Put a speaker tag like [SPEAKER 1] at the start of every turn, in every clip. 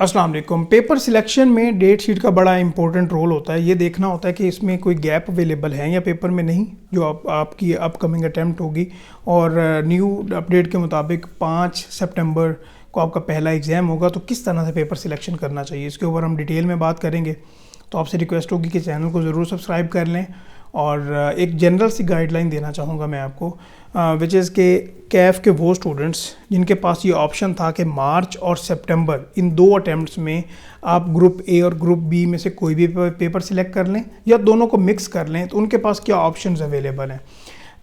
[SPEAKER 1] अस्सलाम वालेकुम। Paper selection में डेट शीट का बड़ा इंपॉर्टेंट रोल होता है। ये देखना होता है कि इसमें कोई गैप अवेलेबल है या पेपर में नहीं, जो आपकी अपकमिंग अटैम्प्ट होगी। और न्यू अपडेट के मुताबिक 5 सितंबर को आपका पहला एग्ज़ाम होगा, तो किस तरह से पेपर सिलेक्शन करना चाहिए इसके ऊपर हम डिटेल में बात करेंगे। तो आपसे रिक्वेस्ट होगी कि चैनल को ज़रूर सब्सक्राइब कर लें। और एक जनरल सी गाइडलाइन देना चाहूँगा मैं आपको, विच इज़ के कैफ़ के वो स्टूडेंट्स जिनके पास ये ऑप्शन था कि मार्च और सितंबर इन 2 अटैम्प्ट्स में आप ग्रुप ए और ग्रुप बी में से कोई भी पेपर सिलेक्ट कर लें या दोनों को मिक्स कर लें, तो उनके पास क्या ऑप्शंस अवेलेबल हैं।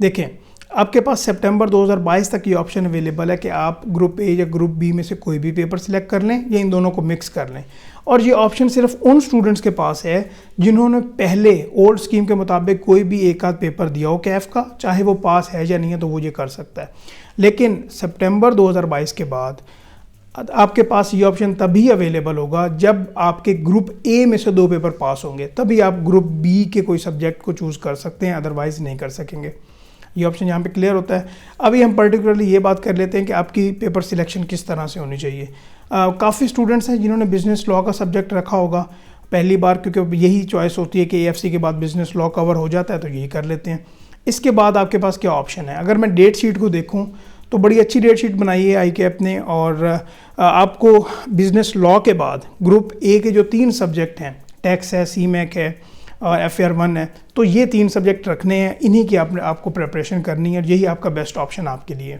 [SPEAKER 1] देखें, आपके पास सितंबर 2022 तक ये ऑप्शन अवेलेबल है कि आप ग्रुप ए या ग्रुप बी में से कोई भी पेपर सिलेक्ट कर लें या इन दोनों को मिक्स कर लें। और ये ऑप्शन सिर्फ उन स्टूडेंट्स के पास है जिन्होंने पहले ओल्ड स्कीम के मुताबिक कोई भी एक आध पेपर दिया हो कैफ का, चाहे वो पास है या नहीं है, तो वो ये कर सकता है। लेकिन सितंबर 2022 के बाद आपके पास ये ऑप्शन तभी अवेलेबल होगा जब आपके ग्रुप ए में से 2 पेपर पास होंगे, तभी आप ग्रुप बी के कोई सब्जेक्ट को चूज़ कर सकते हैं, अदरवाइज़ नहीं कर सकेंगे। ये ऑप्शन यहाँ पे क्लियर होता है। अभी हम पर्टिकुलरली ये बात कर लेते हैं कि आपकी पेपर सिलेक्शन किस तरह से होनी चाहिए। काफ़ी स्टूडेंट्स हैं जिन्होंने बिज़नेस लॉ का सब्जेक्ट रखा होगा पहली बार, क्योंकि यही चॉइस होती है कि AFC के बाद बिज़नेस लॉ कवर हो जाता है, तो यही कर लेते हैं। इसके बाद आपके पास क्या ऑप्शन है। अगर मैं डेट शीट को देखूँ तो बड़ी अच्छी डेट शीट बनाई है ICAP ने, और आपको बिज़नेस लॉ के बाद ग्रुप ए के जो 3 सब्जेक्ट हैं, टैक्स है, CMAC है और FAR1 है, तो ये 3 सब्जेक्ट रखने हैं, इन्हीं की आपको प्रिपरेशन करनी है। यही आपका बेस्ट ऑप्शन आपके लिए।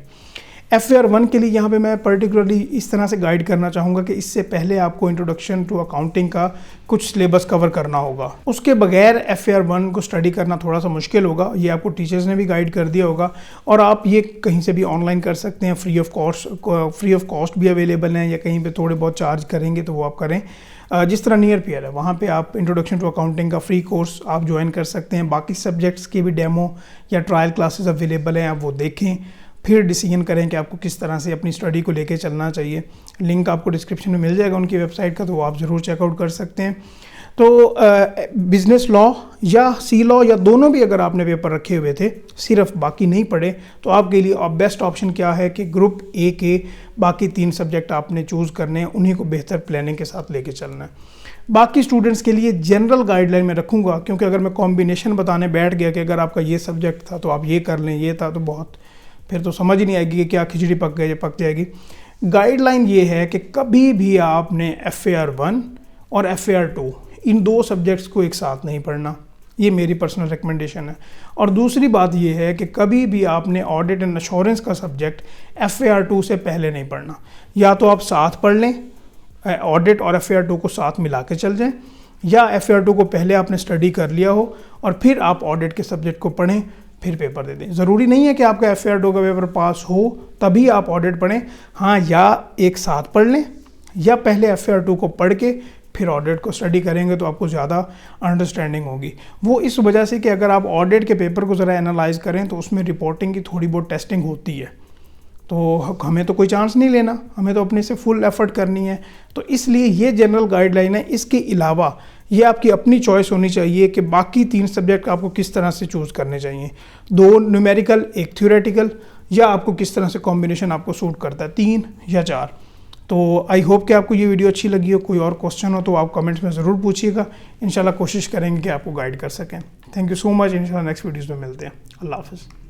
[SPEAKER 1] FAR1 के लिए यहाँ पे मैं पर्टिकुलरली इस तरह से गाइड करना चाहूँगा कि इससे पहले आपको इंट्रोडक्शन टू अकाउंटिंग का कुछ सिलेबस कवर करना होगा। उसके बगैर FAR1 को स्टडी करना थोड़ा सा मुश्किल होगा। ये आपको टीचर्स ने भी गाइड कर दिया होगा, और आप ये कहीं से भी ऑनलाइन कर सकते हैं, फ्री ऑफ कॉस्ट भी अवेलेबल हैं, या कहीं पर थोड़े बहुत चार्ज करेंगे तो वो आप करें। जिस तरह नियर पेयर है वहाँ पे आप इंट्रोडक्शन टू अकाउंटिंग का फ्री कोर्स आप ज्वाइन कर सकते हैं। बाकी सब्जेक्ट्स के भी डेमो या ट्रायल क्लासेस अवेलेबल हैं, आप वो देखें, फिर डिसीजन करें कि आपको किस तरह से अपनी स्टडी को लेके चलना चाहिए। लिंक आपको डिस्क्रिप्शन में मिल जाएगा उनकी वेबसाइट का, तो वो आप ज़रूर चेकआउट कर सकते हैं। तो बिज़नेस लॉ या C लॉ या दोनों भी अगर आपने पेपर रखे हुए थे, सिर्फ बाकी नहीं पढ़े, तो आपके लिए बेस्ट ऑप्शन क्या है कि ग्रुप ए के बाकी 3 सब्जेक्ट आपने चूज़ करने हैं, उन्हीं को बेहतर प्लानिंग के साथ लेके चलना है। बाकी स्टूडेंट्स के लिए जनरल गाइडलाइन में रखूँगा, क्योंकि अगर मैं कॉम्बिनेशन बताने बैठ गया कि अगर आपका ये सब्जेक्ट था तो आप ये कर लें, ये था, तो बहुत फिर तो समझ ही नहीं आएगी कि क्या खिचड़ी पक गई या पक जाएगी। गाइडलाइन ये है कि कभी भी आपने FAR1 और FAR2 इन 2 सब्जेक्ट्स को एक साथ नहीं पढ़ना, ये मेरी पर्सनल रिकमेंडेशन है। और दूसरी बात ये है कि कभी भी आपने ऑडिट एंड एश्योरेंस का सब्जेक्ट FAR2 से पहले नहीं पढ़ना। या तो आप साथ पढ़ लें, ऑडिट और FAR2 को साथ मिला के चल जाएं, या FAR2 को पहले आपने स्टडी कर लिया हो और फिर आप ऑडिट के सब्जेक्ट को पढ़ें, फिर पेपर दे दें। ज़रूरी नहीं है कि आपका FAR2 का पेपर पास हो तभी आप ऑडिट पढ़ें। हाँ, या एक साथ पढ़ लें, या पहले FAR2 को पढ़ के फिर ऑडिट को स्टडी करेंगे तो आपको ज़्यादा अंडरस्टैंडिंग होगी। वो इस वजह से कि अगर आप ऑडिट के पेपर को ज़रा एनालाइज करें तो उसमें रिपोर्टिंग की थोड़ी बहुत टेस्टिंग होती है, तो हमें तो कोई चांस नहीं लेना, हमें तो अपने से फुल एफर्ट करनी है। तो इसलिए ये जनरल गाइडलाइन है। इसके अलावा ये आपकी अपनी चॉइस होनी चाहिए कि बाकी 3 सब्जेक्ट आपको किस तरह से चूज़ करने चाहिए, 2 न्यूमेरिकल, 1 थ्योरेटिकल, या आपको किस तरह से कॉम्बिनेशन आपको सूट करता है, 3 या 4। तो आई होप कि आपको ये वीडियो अच्छी लगी हो। कोई और क्वेश्चन हो तो आप कमेंट्स में ज़रूर पूछिएगा, इंशाल्लाह कोशिश करेंगे कि आपको गाइड कर सकें। Thank you so much. इंशाल्लाह नेक्स्ट वीडियोज़ में मिलते हैं। अल्लाह हाफ़िज़।